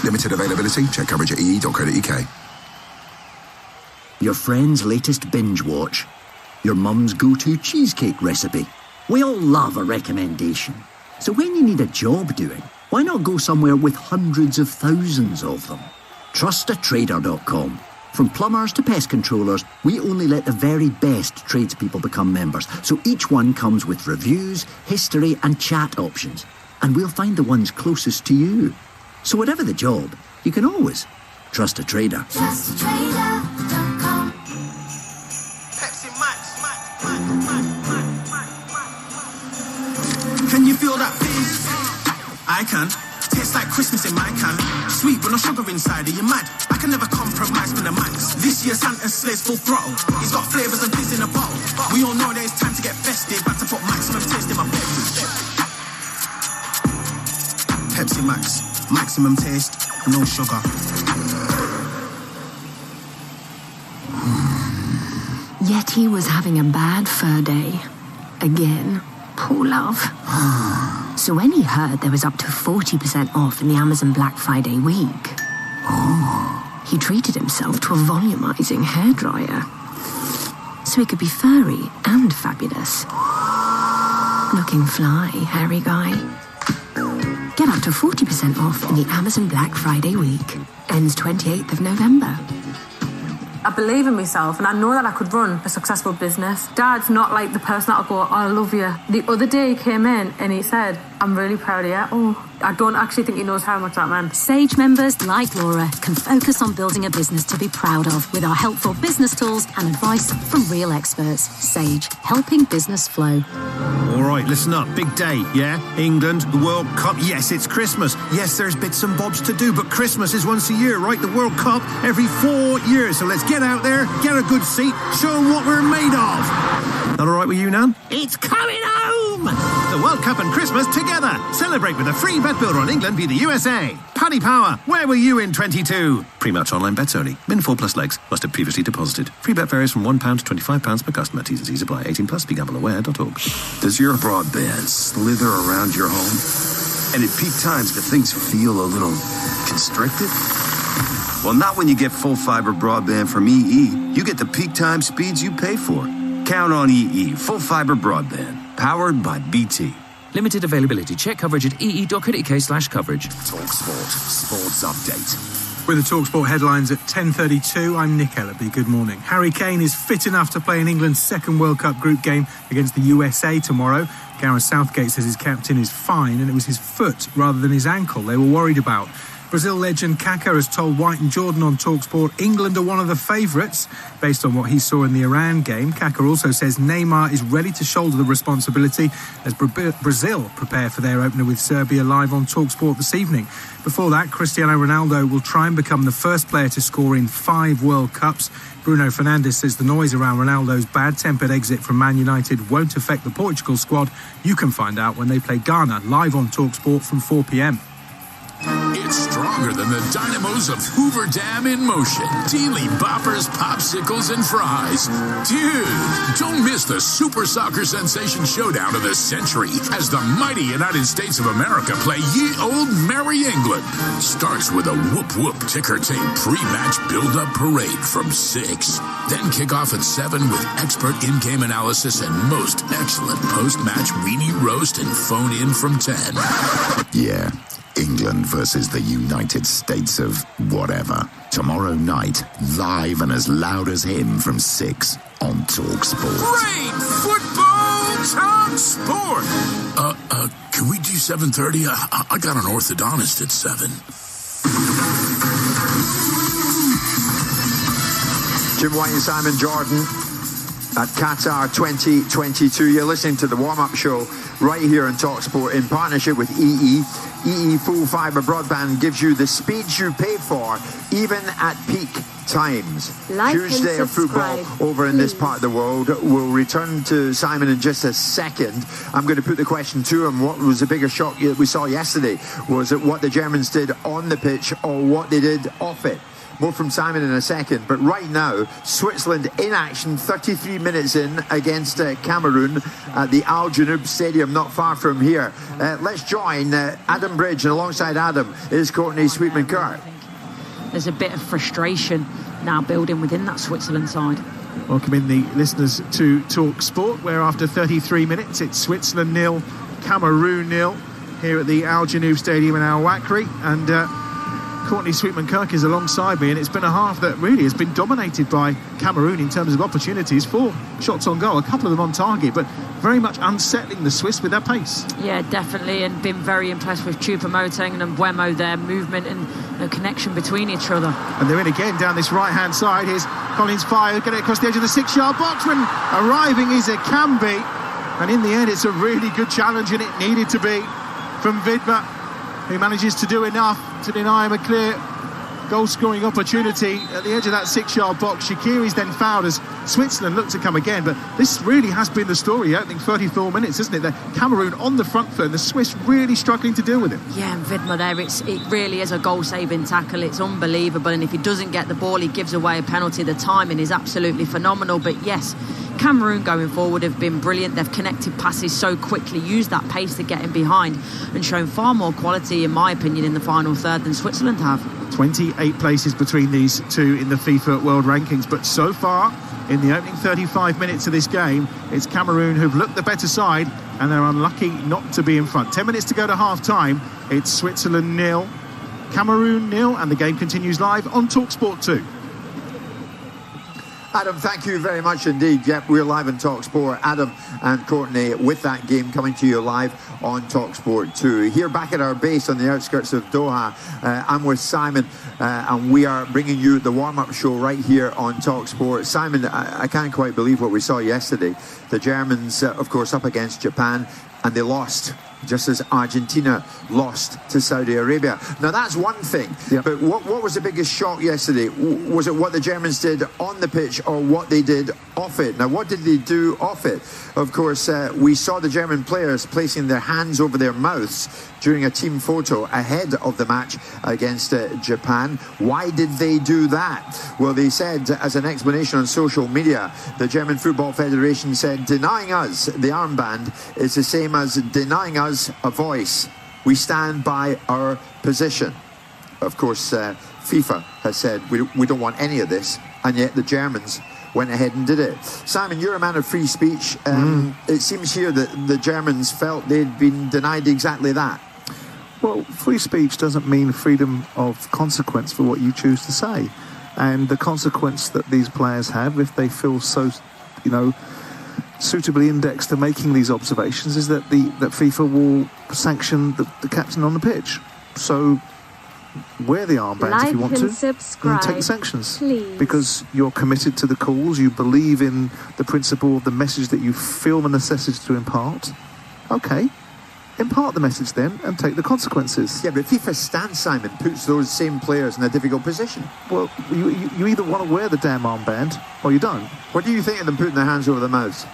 Limited availability. Check coverage at ee.co.uk. Your friend's latest binge watch. Your mum's go-to cheesecake recipe. We all love a recommendation. So when you need a job doing, why not go somewhere with hundreds of thousands of them? Trustatrader.com. From plumbers to pest controllers, we only let the very best tradespeople become members, so each one comes with reviews, history and chat options. And we'll find the ones closest to you. So whatever the job, you can always trust a trader. Trustatrader.com. Pepsi Max. Can you feel that fizz? I can. Tastes like Christmas in my can. Sweet but no sugar inside. Are you mad? I can never compromise with the max. This year Santa's sleigh's full throttle. He's got flavours and fizz in a bottle. We all know that it's time to get festive. Had to put maximum taste in my beverage. Pepsi Max. Maximum taste, no sugar. Yeti was having a bad fur day. Again. Poor love. So when he heard there was up to 40% off in the Amazon Black Friday week, he treated himself to a volumizing hairdryer. So he could be furry and fabulous. Looking fly, hairy guy. Get up to 40% off in the Amazon Black Friday week. Ends 28th of November. I believe in myself and I know that I could run a successful business. Dad's not like the person that'll go, oh, I love you. The other day he came in and he said, I'm really proud of you. Oh, I don't actually think he knows how much that meant. Sage members like Laura can focus on building a business to be proud of with our helpful business tools and advice from real experts. Sage, helping business flow. All right, listen up. Big day, yeah? England, the World Cup. Yes, it's Christmas. Yes, there's bits and bobs to do, but Christmas is once a year, right? The World Cup every 4 years. So let's get out there, get a good seat, show them what we're made of. That all right with you, Nan? It's coming home! The World Cup and Christmas together. Celebrate with a free bet builder on England via the USA. Paddy Power, where were you in 22? Pre-match online bets only. Min 4+ legs. Must have previously deposited. Free bet varies from £1 to £25 per customer. T's and C's apply. 18+. BeGambleAware.org. Does your broadband slither around your home? And at peak times, do things feel a little constricted? Well, not when you get full fiber broadband from EE. You get the peak time speeds you pay for. Count on EE. Full fiber broadband. Powered by BT. Limited availability. Check coverage at ee.co.uk/coverage. TalkSport Sports Update. With the TalkSport headlines at 10:32, I'm Nick Ellaby. Good morning. Harry Kane is fit enough to play in England's second World Cup group game against the USA tomorrow. Gareth Southgate says his captain is fine and it was his foot rather than his ankle they were worried about. Brazil legend Kaká has told White and Jordan on TalkSport England are one of the favourites based on what he saw in the Iran game. Kaká also says Neymar is ready to shoulder the responsibility as Brazil prepare for their opener with Serbia live on TalkSport this evening. Before that, Cristiano Ronaldo will try and become the first player to score in 5 World Cups. Bruno Fernandes says the noise around Ronaldo's bad-tempered exit from Man United won't affect the Portugal squad. You can find out when they play Ghana live on TalkSport from 4 p.m. It's stronger than the dynamos of Hoover Dam in motion. Dealy boppers, popsicles, and fries. Dude, don't miss the Super Soccer Sensation Showdown of the century as the mighty United States of America play Ye Old Merry England. Starts with a whoop-whoop ticker-tape pre-match build-up parade from 6. Then kick off at 7 with expert in-game analysis and most excellent post-match weenie roast and phone-in from 10. Yeah. England versus the United States of whatever. Tomorrow night, live and as loud as him from 6 on TalkSport. Great football talk sport! Can we do 7:30? I got an orthodontist at 7. Jim White and Simon Jordan at Qatar 2022. You're listening to the warm-up show right here on TalkSport in partnership with EE. EE Full Fibre Broadband gives you the speeds you pay for, even at peak times. Huge day of football over in this part of the world. We'll return to Simon in just a second. I'm going to put the question to him. What was the bigger shock we saw yesterday? Was it what the Germans did on the pitch or what they did off it? More from Simon in a second, but right now, Switzerland in action, 33 minutes in against Cameroon at the Al Janoub Stadium, not far from here. Let's join Adam Bridge, and alongside Adam is Courtney Sweetman-Kirk. There's a bit of frustration now building within that Switzerland side. Welcoming the listeners to Talk Sport, where after 33 minutes, it's Switzerland 0, Cameroon 0, here at the Al Janoub Stadium in Al Wakri, and Courtney Sweetman-Kirk is alongside me, and it's been a half that really has been dominated by Cameroon in terms of opportunities. 4 shots on goal, a couple of them on target, but very much unsettling the Swiss with their pace. Yeah, definitely, and been very impressed with Choupo-Moting and Mbeumo, their movement and the connection between each other. And they're in again down this right-hand side. Here's Collins Fire, get it across the edge of the 6-yard box when arriving is Akambi. And in the end, it's a really good challenge, and it needed to be from Vidma, who manages to do enough to deny him a clear goal-scoring opportunity at the edge of that 6-yard box. Shaqiri's then fouled as Switzerland look to come again, but this really has been the story opening 34 minutes, isn't it? The Cameroon on the front foot and the Swiss really struggling to deal with it. Yeah, and Vidma there, it really is a goal-saving tackle. It's unbelievable, and if he doesn't get the ball, he gives away a penalty. The timing is absolutely phenomenal, but yes, Cameroon going forward have been brilliant. They've connected passes so quickly, used that pace to get in behind, and shown far more quality, in my opinion, in the final third than Switzerland have. 28 places between these two in the FIFA World Rankings, but so far in the opening 35 minutes of this game, it's Cameroon who've looked the better side, and they're unlucky not to be in front. 10 minutes to go to half-time. It's Switzerland 0, Cameroon 0, and the game continues live on TalkSport 2. Adam, thank you very much indeed. Yep, we're live on TalkSport. Adam and Courtney with that game coming to you live on TalkSport 2. Here back at our base on the outskirts of Doha, I'm with Simon and we are bringing you the warm-up show right here on TalkSport. Simon, I can't quite believe what we saw yesterday. The Germans, of course, up against Japan, and they lost, just as Argentina lost to Saudi Arabia. Now, that's one thing, but what was the biggest shock yesterday? Was it what the Germans did on the pitch or what they did off it? Now, what did they do off it? Of course, we saw the German players placing their hands over their mouths during a team photo ahead of the match against Japan. Why did they do that? Well, they said, as an explanation on social media, the German Football Federation said, denying us the armband is the same as denying us a voice. We stand by our position. Of course, FIFA has said we don't want any of this, and yet the Germans went ahead and did it. Simon, you're a man of free speech. It seems here that the Germans felt they'd been denied exactly that. Well, free speech doesn't mean freedom of consequence for what you choose to say. And the consequence that these players have, if they feel so, suitably indexed to making these observations, is that FIFA will sanction the captain on the pitch. So wear the armbands if you want to, and take the sanctions, please. Because you're committed to the cause, you believe in the principle of the message that you feel the necessity to impart. Okay, impart the message then and take the consequences. Yeah, but FIFA's stance, Simon, puts those same players in a difficult position. Well, you either want to wear the damn armband or you don't. What do you think of them putting their hands over their mouths?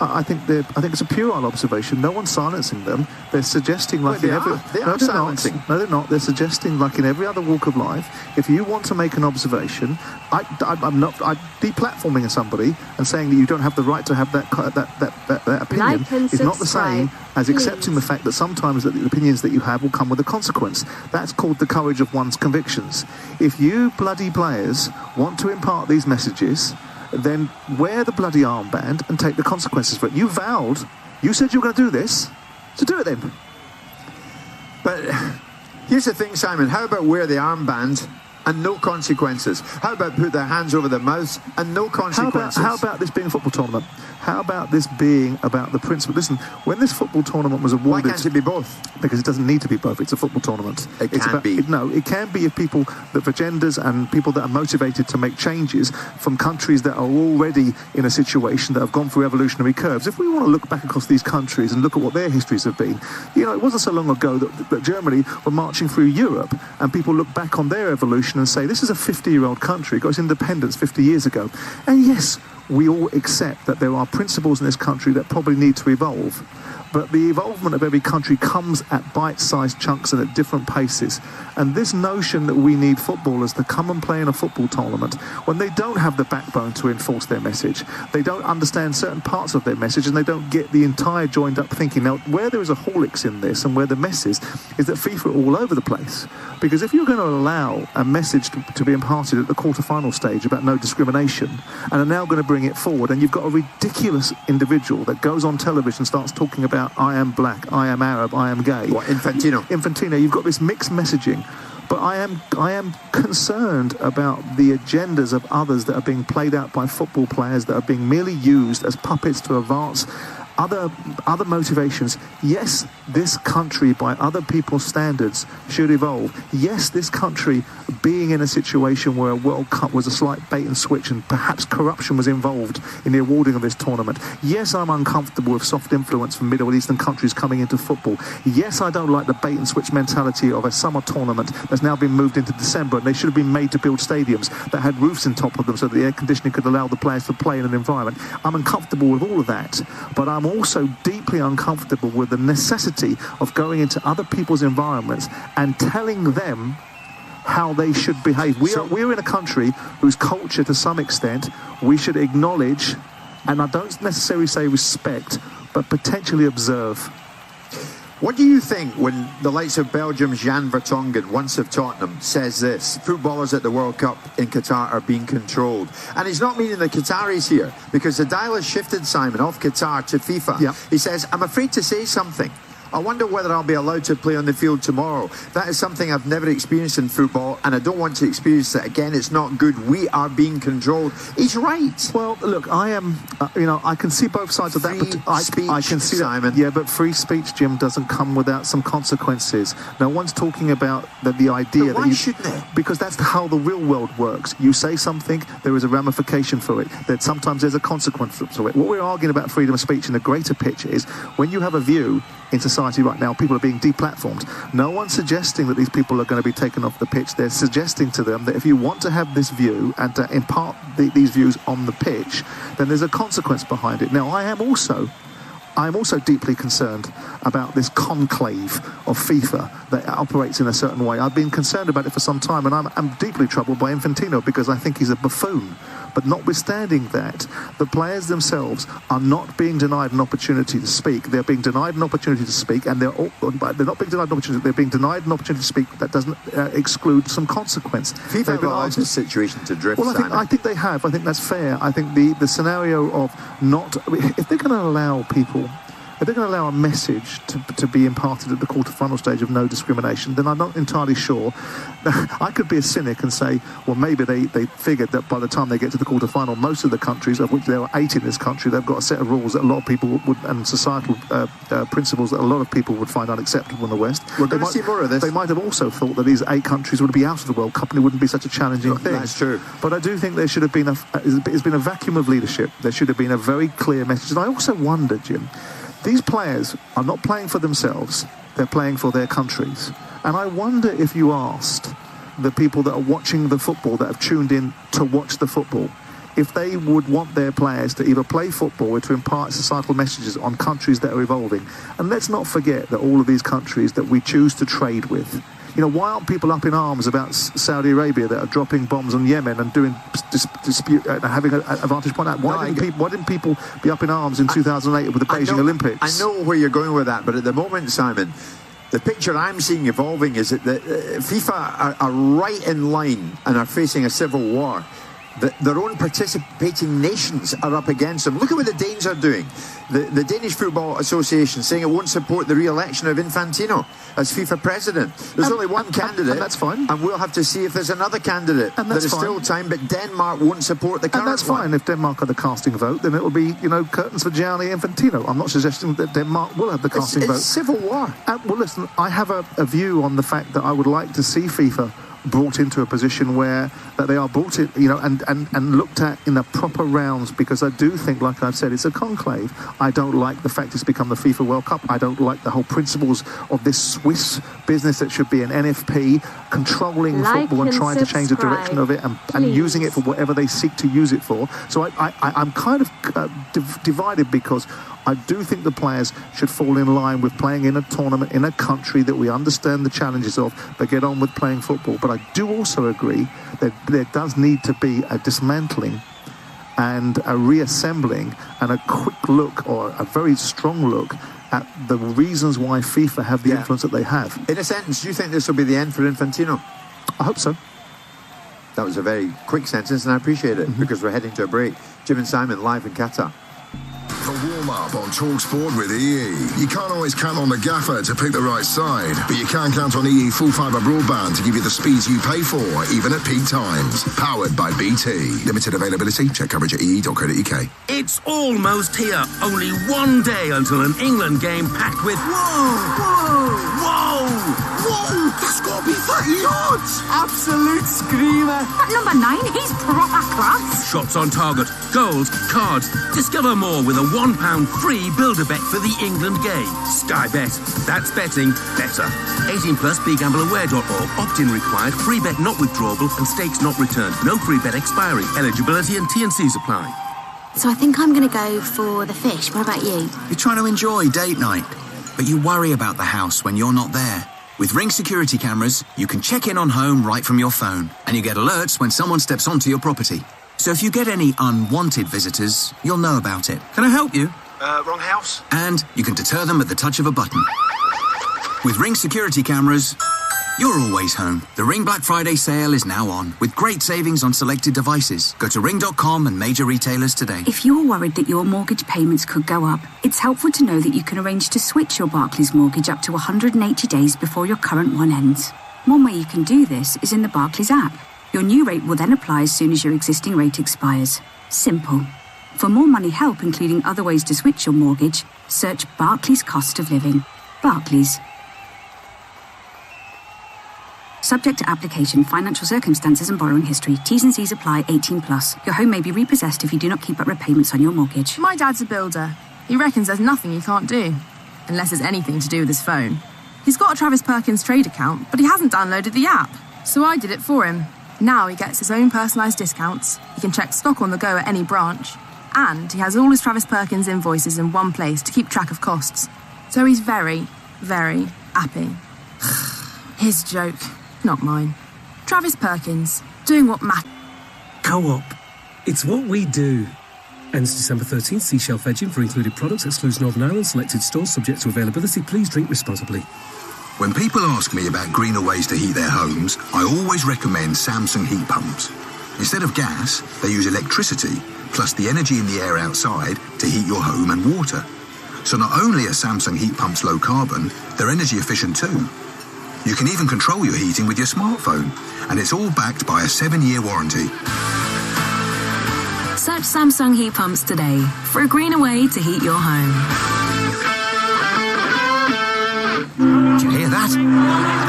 I think it's a puerile observation. No one's silencing them. They're suggesting, like they are silencing. No, they're not. They're suggesting, like in every other walk of life, if you want to make an observation, I'm not deplatforming somebody and saying that you don't have the right to have that opinion is not the same as accepting the fact that sometimes that the opinions that you have will come with a consequence. That's called the courage of one's convictions. If you bloody players want to impart these messages, then wear the bloody armband and take the consequences for it. You vowed, you said you were going to do this, so do it then. But here's the thing, Simon, how about wear the armband and no consequences? How about put their hands over their mouths and no consequences? How about this being a football tournament? How about this being about the principle? Listen, when this football tournament was awarded... Why can't it be both? Because it doesn't need to be both. It's a football tournament. It can be. It can be if people, for genders and people that are motivated to make changes from countries that are already in a situation that have gone through evolutionary curves. If we want to look back across these countries and look at what their histories have been, it wasn't so long ago that Germany were marching through Europe and people look back on their evolution and say, this is a 50-year-old country, got its independence 50 years ago. And yes, we all accept that there are principles in this country that probably need to evolve. But the evolvement of every country comes at bite-sized chunks and at different paces. And this notion that we need footballers to come and play in a football tournament when they don't have the backbone to enforce their message, they don't understand certain parts of their message, and they don't get the entire joined-up thinking. Now, where there is a holics in this and where the mess is that FIFA are all over the place. Because if you're going to allow a message to be imparted at the quarter-final stage about no discrimination, and are now going to bring it forward, and you've got a ridiculous individual that goes on television and starts talking about I am black, I am Arab, I am gay. What, Infantino, you've got this mixed messaging. But I am concerned about the agendas of others that are being played out by football players that are being merely used as puppets to advance other motivations. Yes, this country, by other people's standards, should evolve. Yes, this country, being in a situation where a World Cup was a slight bait and switch and perhaps corruption was involved in the awarding of this tournament. Yes, I'm uncomfortable with soft influence from Middle Eastern countries coming into football. Yes, I don't like the bait and switch mentality of a summer tournament that's now been moved into December, and they should have been made to build stadiums that had roofs on top of them so that the air conditioning could allow the players to play in an environment. I'm uncomfortable with all of that, but I'm also deeply uncomfortable with the necessity of going into other people's environments and telling them how they should behave. We're in a country whose culture, to some extent, we should acknowledge, and I don't necessarily say respect, but potentially observe. What do you think when the likes of Belgium's Jan Vertonghen, once of Tottenham, says this? Footballers at the World Cup in Qatar are being controlled. And he's not meaning the Qataris here, because the dial has shifted, Simon, off Qatar to FIFA. Yep. He says, I'm afraid to say something. I wonder whether I'll be allowed to play on the field tomorrow. That is something I've never experienced in football, and I don't want to experience it again. It's not good. We are being controlled. He's right. Well, look, I am, I can see both sides of that. Speech, I can see Simon. That. Yeah, but free speech, Jim, doesn't come without some consequences. No one's talking about the idea but why shouldn't it? Because that's how the real world works. You say something, there is a ramification for it. That sometimes there's a consequence to it. What we're arguing about freedom of speech in the greater picture is when you have a view in society right now, people are being deplatformed. No one's suggesting that these people are going to be taken off the pitch. They're suggesting to them that if you want to have this view and to impart these views on the pitch, then there's a consequence behind it. Now, I am also deeply concerned about this conclave of FIFA that operates in a certain way. I've been concerned about it for some time, and I'm deeply troubled by Infantino because I think he's a buffoon. But notwithstanding that, the players themselves are not being denied an opportunity to speak. They're being denied an opportunity to speak, and they're not being denied an opportunity. They're being denied an opportunity to speak that doesn't exclude some consequence. FIFA have allowed this situation to drift. Well, I think they have. I think that's fair. I think the scenario of not, if they're going to allow people. If they're going to allow a message to be imparted at the quarter-final stage of no discrimination, then I'm not entirely sure. I could be a cynic and say, well, maybe they figured that by the time they get to the quarter-final, most of the countries, of which there are 8 in this country, they've got a set of rules that a lot of people would, and societal principles that a lot of people would find unacceptable in the West. We're going to see more of this. They might have also thought that these 8 countries would be out of the World Cup and it wouldn't be such a challenging thing. That's true. But I do think there should have been there's been a vacuum of leadership. There should have been a very clear message. And I also wonder, Jim, these players are not playing for themselves, they're playing for their countries. And I wonder if you asked the people that are watching the football, that have tuned in to watch the football, if they would want their players to either play football or to impart societal messages on countries that are evolving. And let's not forget that all of these countries that we choose to trade with, why aren't people up in arms about Saudi Arabia that are dropping bombs on Yemen and doing dispute, having an advantage point out? Why didn't people be up in arms in 2008 with the Beijing Olympics? I know where you're going with that, but at the moment, Simon, the picture I'm seeing evolving is that FIFA are right in line and are facing a civil war. Their own participating nations are up against them. Look at what the Danes are doing. The Danish Football Association saying it won't support the re-election of Infantino as FIFA president. There's only one candidate. And that's fine. And we'll have to see if there's another candidate. And that's there is still time, but Denmark won't support the current one. And that's fine. If Denmark are the casting vote, then it will be, curtains for Gianni Infantino. I'm not suggesting that Denmark will have the casting vote. It's civil war. Well, listen, I have a view on the fact that I would like to see FIFA brought into a position where that they are brought in, and looked at in the proper rounds, because I do think, like I've said, it's a conclave. I don't like the fact it's become the FIFA World Cup. I don't like the whole principles of this Swiss business that should be an NFP controlling football and trying to change the direction of it and using it for whatever they seek to use it for. So I'm kind of divided, because I do think the players should fall in line with playing in a tournament in a country that we understand the challenges of, but get on with playing football. But I do also agree that there does need to be a dismantling and a reassembling and a quick look, or a very strong look, at the reasons why FIFA have the influence that they have. In a sentence, do you think this will be the end for Infantino? I hope so. That was a very quick sentence, and I appreciate it, because we're heading to a break. Jim and Simon live in Qatar. The warm-up on TalkSport with EE. You can't always count on the gaffer to pick the right side, but you can count on EE full fibre broadband to give you the speeds you pay for, even at peak times. Powered by BT. Limited availability. Check coverage at ee.co.uk. It's almost here. Only one day until an England game packed with Whoa! That's got to be 30 yards! Absolute screamer. At number 9, he's proper class. Shots on target, goals, cards. Discover more with a £1 free build-a-bet for the England game. Sky Bet. That's betting better. 18 plus, begambleaware.org. Opt-in required. Free bet not withdrawable and stakes not returned. No free bet expiry. Eligibility and T&Cs apply. So I think I'm going to go for the fish. What about you? You're trying to enjoy date night, but you worry about the house when you're not there. With Ring security cameras, you can check in on home right from your phone, and you get alerts when someone steps onto your property. So if you get any unwanted visitors, you'll know about it. Can I help you? Wrong house. And you can deter them at the touch of a button. With Ring security cameras, You're always home. The Ring Black Friday sale is now on, with great savings on selected devices. Go to ring.com and major retailers today. If you're worried that your mortgage payments could go up, it's helpful to know that you can arrange to switch your Barclays mortgage up to 180 days before your current one ends. One way you can do this is in the Barclays app. Your new rate will then apply as soon as your existing rate expires. Simple. For more money help, including other ways to switch your mortgage, search Barclays Cost of Living. Barclays. Subject to application, financial circumstances and borrowing history. T's and C's apply. 18+. Your home may be repossessed if you do not keep up repayments on your mortgage. My dad's a builder. He reckons there's nothing he can't do. Unless it's anything to do with his phone. He's got a Travis Perkins trade account, but he hasn't downloaded the app. So I did it for him. Now he gets his own personalised discounts. He can check stock on the go at any branch. And he has all his Travis Perkins invoices in one place to keep track of costs. So he's very, very happy. His joke. Not mine. Travis Perkins, doing what matters. Co-op. It's what we do. Ends December 13th. See shelf edging for included products. Excludes Northern Ireland. Selected stores subject to availability. Please drink responsibly. When people ask me about greener ways to heat their homes, I always recommend Samsung heat pumps. Instead of gas, they use electricity, plus the energy in the air outside to heat your home and water. So not only are Samsung heat pumps low carbon, they're energy efficient too. You can even control your heating with your smartphone, and it's all backed by a 7-year warranty. Search Samsung heat pumps today for a greener way to heat your home. Do you hear that?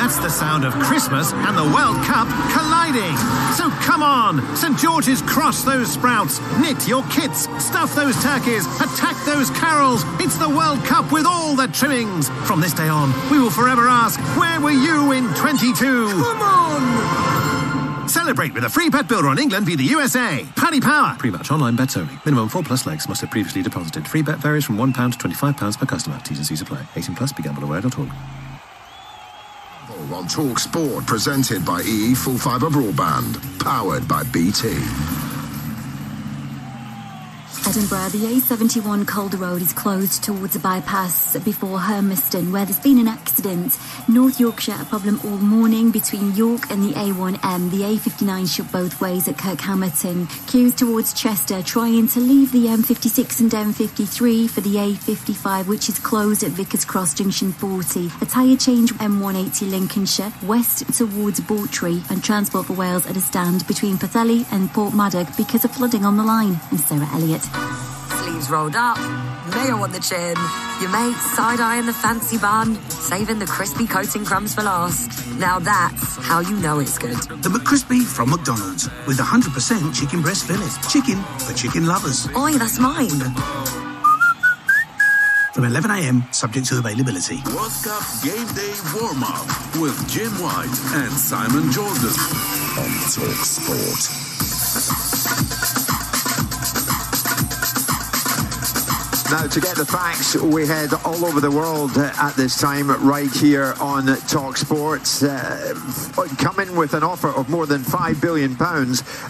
That's the sound of Christmas and the World Cup colliding. So come on, St. George's cross those sprouts, knit your kits, stuff those turkeys, attack those carols. It's the World Cup with all the trimmings. From this day on, we will forever ask, where were you in 22? Come on! Celebrate with a free bet builder on England via the USA. Paddy Power. Pre-match online bets only. Minimum 4+ legs must have previously deposited. Free bet varies from £1 to £25 per customer. T's and C's apply. 18+. BeGambleAware.org. On Talk Sport, presented by EE Full Fibre Broadband, powered by BT. Edinburgh, the A71 Calder Road is closed towards a bypass before Hermiston, where there's been an accident. North Yorkshire, a problem all morning between York and the A1M. The A59 shut both ways at Kirkhamerton. Queues towards Chester, trying to leave the M56 and M53 for the A55, which is closed at Vickers Cross Junction 40. A tyre change M180 Lincolnshire, west towards Bawtry, and Transport for Wales at a stand between Pwllheli and Portmadog because of flooding on the line. And Sarah Elliott. Sleeves rolled up, mayo on the chin, your mate side-eyeing the fancy bun, saving the crispy coating crumbs for last. Now that's how you know it's good. The McCrispy from McDonald's with 100% chicken breast fillet. Chicken for chicken lovers. Oi, that's mine. From 11 a.m, subject to availability. World Cup Game Day Warm-Up with Jim White and Simon Jordan on Talk Sport. Now, to get the facts, we head all over the world at this time, right here on Talk Sports. Coming with an offer of more than £5 billion,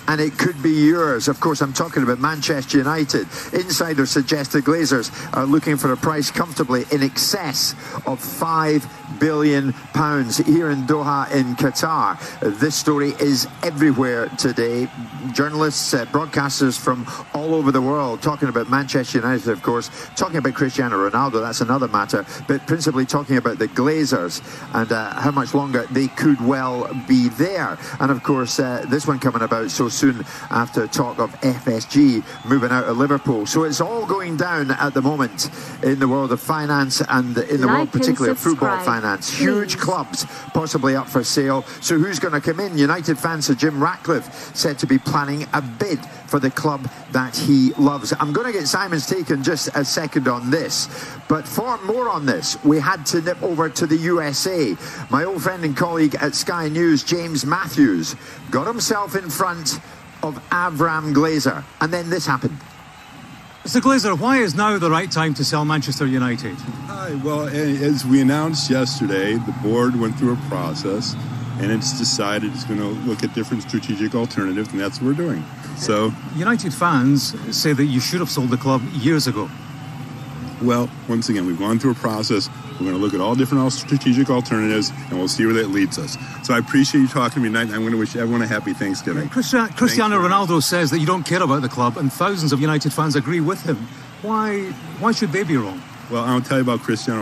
and it could be yours. Of course, I'm talking about Manchester United. Insiders suggest the Glazers are looking for a price comfortably in excess of £5 billion here in Doha in Qatar. This story is everywhere today. Journalists, broadcasters from all over the world talking about Manchester United, of course, talking about Cristiano Ronaldo, that's another matter, but principally talking about the Glazers and how much longer they could well be there. And of course, this one coming about so soon after talk of FSG moving out of Liverpool. So it's all going down at the moment in the world of finance and in the world particularly of football finance. Huge clubs possibly up for sale. So who's going to come in? United fan Sir Jim Ratcliffe said to be planning a bid for the club that he loves. I'm going to get Simon's take in just a second on this, but for more on this, we had to nip over to the USA. My old friend and colleague at Sky News, James Matthews, got himself in front of Avram Glazer, and then this happened. Mr. Glazer, why is now the right time to sell Manchester United? Hi, well, as we announced yesterday, the board went through a process and it's decided it's going to look at different strategic alternatives, and that's what we're doing. So, United fans say that you should have sold the club years ago. Well, once again, we've gone through a process. We're going to look at all different strategic alternatives, and we'll see where that leads us. So I appreciate you talking to me tonight, and I'm going to wish everyone a happy Thanksgiving. Cristiano Ronaldo says that you don't care about the club, and thousands of United fans agree with him. Why should they be wrong? Well, I'll tell you about Cristiano